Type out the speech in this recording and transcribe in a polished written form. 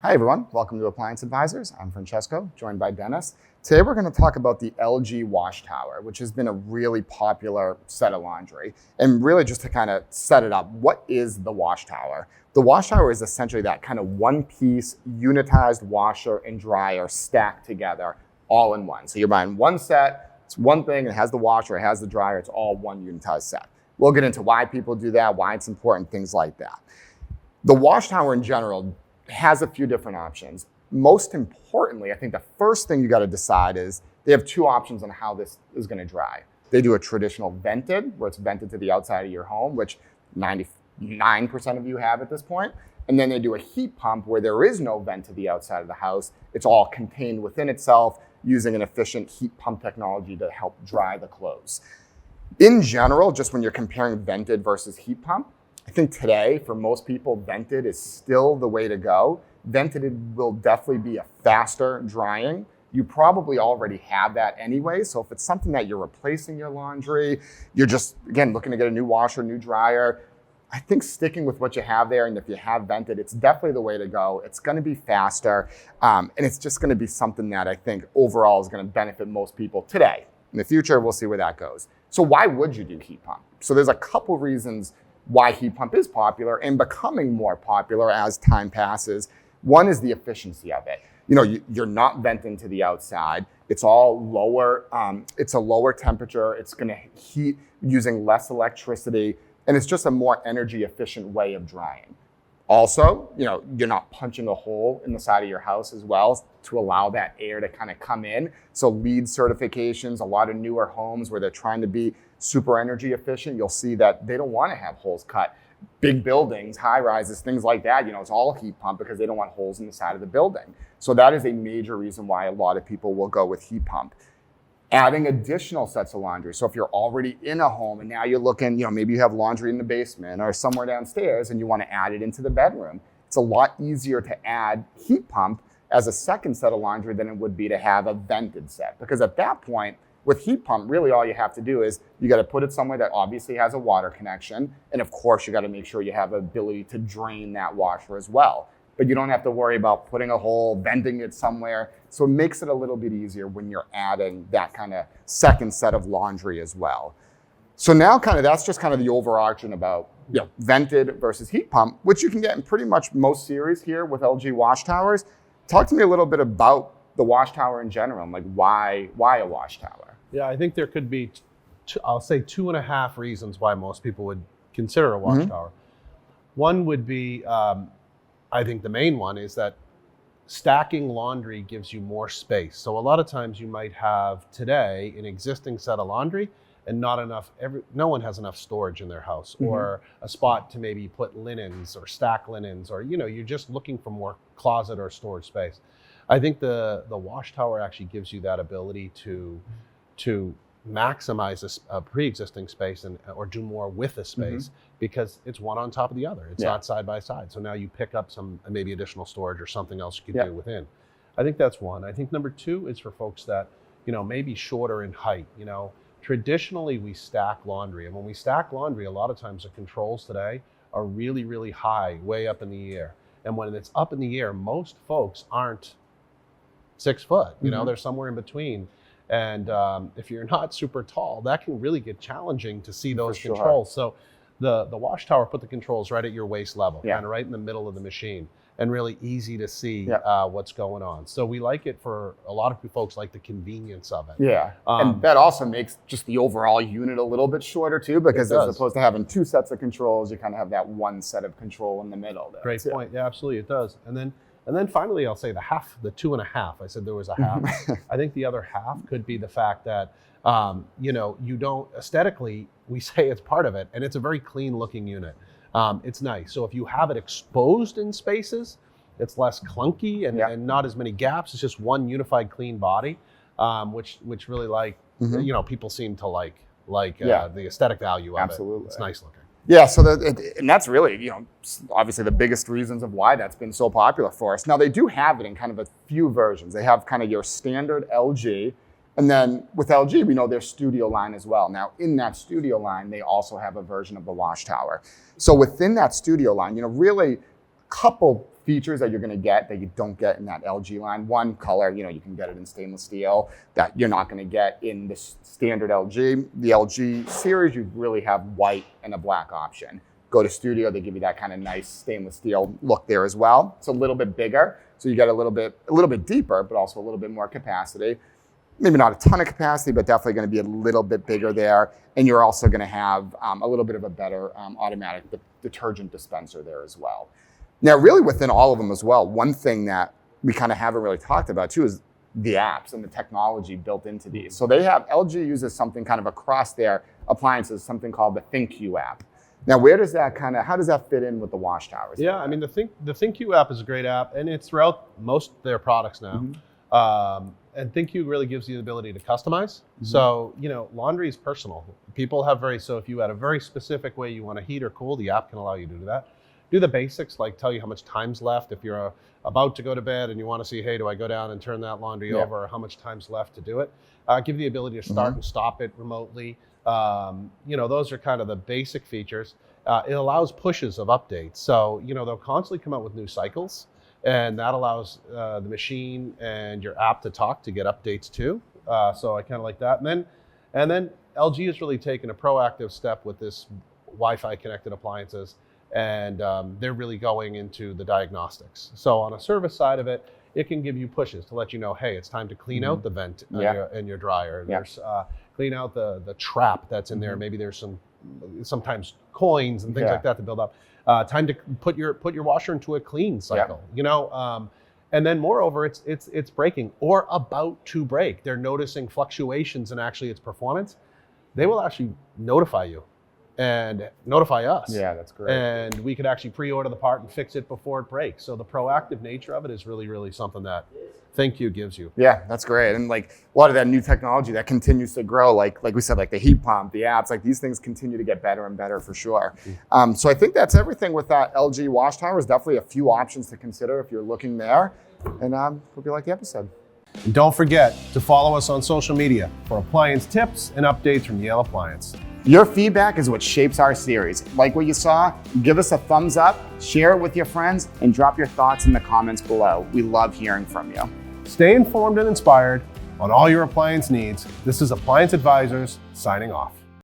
Hi everyone, welcome to Appliance Advisers. I'm Francesco, joined by Dennis. Today we're going to talk about the LG WashTower, which has been a really popular set of laundry. And really just to kind of set it up, what is the WashTower? The WashTower is essentially that kind of one-piece unitized washer and dryer stacked together all in one. So you're buying one set, it's one thing, it has the washer, it has the dryer, it's all one unitized set. We'll get into why people do that, why it's important, things like that. The WashTower in general has a few different options. Most importantly, I think the first thing you got to decide is they have two options on how this is going to dry. They do a traditional vented, where it's vented to the outside of your home, which 99% of you have at this point. And then they do a heat pump where there is no vent to the outside of the house. It's all contained within itself using an efficient heat pump technology to help dry the clothes. In general, just when you're comparing vented versus heat pump, I think today, for most people, vented is still the way to go. Vented will definitely be a faster drying. You probably already have that anyway. So if it's something that you're replacing your laundry, you're just, again, looking to get a new washer, new dryer, I think sticking with what you have there, and if you have vented, it's definitely the way to go. It's going to be faster, and it's just going to be something that I think overall is going to benefit most people today. In the future, we'll see where that goes. So why would you do heat pump? So there's a couple reasons why heat pump is popular and becoming more popular as time passes. One is the efficiency of it. You know, you're not venting to the outside. It's all lower. It's a lower temperature. It's going to heat using less electricity, and it's just a more energy efficient way of drying. Also, you know, you're not punching a hole in the side of your house as well to allow that air to kind of come in. So LEED certifications, a lot of newer homes where they're trying to be super energy efficient, you'll see that they don't want to have holes cut. Big buildings, high rises, things like that, you know, it's all heat pump because they don't want holes in the side of the building. So that is a major reason why a lot of people will go with heat pump. Adding additional sets of laundry. So if you're already in a home and now you're looking, you know, maybe you have laundry in the basement or somewhere downstairs and you want to add it into the bedroom, it's a lot easier to add heat pump as a second set of laundry than it would be to have a vented set. Because at that point, with heat pump, really all you have to do is you got to put it somewhere that obviously has a water connection. And of course, you got to make sure you have the ability to drain that washer as well. But you don't have to worry about putting a hole, venting it somewhere. So it makes it a little bit easier when you're adding that kind of second set of laundry as well. So now that's just kind of the overarching about vented versus heat pump, which you can get in pretty much most series here with LG WashTowers. Talk to me a little bit about the WashTower in general, like why a WashTower? Yeah, I think there could be, I'll say 2.5 reasons why most people would consider a WashTower. One would be, I think the main one is that stacking laundry gives you more space. So a lot of times you might have today an existing set of laundry and not enough, no one has enough storage in their house or a spot to maybe put linens or stack linens, or, you know, you're just looking for more closet or storage space. I think the WashTower actually gives you that ability to maximize a pre-existing space or do more with a space because it's one on top of the other. It's not side by side. So now you pick up some maybe additional storage or something else you can do within. I think that's one. I think number two is for folks that, you know, maybe shorter in height. You know, traditionally we stack laundry, and when we stack laundry, a lot of times the controls today are really, really high, way up in the air. And when it's up in the air, most folks aren't 6 foot. You know, they're somewhere in between. And if you're not super tall, that can really get challenging to see those controls. So the WashTower put the controls right at your waist level, kind of right in the middle of the machine, and really easy to see what's going on. So we like it for a lot of folks, like the convenience of it. Yeah, and that also makes just the overall unit a little bit shorter too, because as opposed to having 2 sets of controls, you kind of have that one set of control in the middle there. Great point. Yeah, absolutely, it does. And then finally, I'll say the 2.5. I said there was a half. I think the other half could be the fact that, you know, you don't, aesthetically, we say it's part of it, and it's a very clean looking unit. It's nice. So if you have it exposed in spaces, it's less clunky and not as many gaps. It's just one unified clean body, which really you know, people seem to like the aesthetic value of it. It's nice looking. Yeah, so and that's really, you know, obviously the biggest reasons of why that's been so popular for us. Now they do have it in kind of a few versions. They have kind of your standard LG, and then with LG, we know their Studio line as well. Now in that Studio line, they also have a version of the WashTower. So within that Studio line, you know, really a couple features that you're going to get that you don't get in that LG line. One, color, you can get it in stainless steel that you're not going to get in the standard LG. The LG series, you really have white and a black option. Go to Studio, they give you that kind of nice stainless steel look there as well. It's a little bit bigger, so you get a little bit deeper, but also a little bit more capacity. Maybe not a ton of capacity, but definitely going to be a little bit bigger there. And you're also going to have a little bit of a better automatic detergent dispenser there as well. Now, really within all of them as well, one thing that we kind of haven't really talked about too is the apps and the technology built into these. So LG uses something kind of across their appliances, something called the ThinQ app. Now, how does that fit in with the WashTowers? Yeah, I mean, the ThinQ app is a great app, and it's throughout most of their products now. Mm-hmm. And ThinQ really gives you the ability to customize. Mm-hmm. So, laundry is personal. People have so if you had a very specific way you want to heat or cool, the app can allow you to do that. Do the basics, like tell you how much time's left. If you're about to go to bed and you want to see, hey, do I go down and turn that laundry over, or how much time's left to do it? Give the ability to start and stop it remotely. Those are kind of the basic features. It allows pushes of updates. So, they'll constantly come out with new cycles, and that allows the machine and your app to talk to get updates too. So I kind of like that. And then LG has really taken a proactive step with this Wi-Fi connected appliances, and they're really going into the diagnostics. So on a service side of it, it can give you pushes to let you know, hey, it's time to clean out the vent in your dryer. There's clean out the trap that's in there. Maybe there's sometimes coins and things like that to build up. Time to put your washer into a clean cycle. And then moreover, it's breaking or about to break. They're noticing fluctuations in actually its performance. They will actually notify you and notify us. Yeah, that's great. And we could actually pre-order the part and fix it before it breaks. So the proactive nature of it is really, really something that ThinQ gives you. Yeah, that's great. And like a lot of that new technology that continues to grow, like we said, like the heat pump, the apps, like these things continue to get better and better for sure. So I think that's everything with that LG WashTower. There's definitely a few options to consider if you're looking there. And hope you like the episode. And don't forget to follow us on social media for appliance tips and updates from Yale Appliance. Your feedback is what shapes our series. Like what you saw, give us a thumbs up, share it with your friends, and drop your thoughts in the comments below. We love hearing from you. Stay informed and inspired on all your appliance needs. This is Appliance Advisors signing off.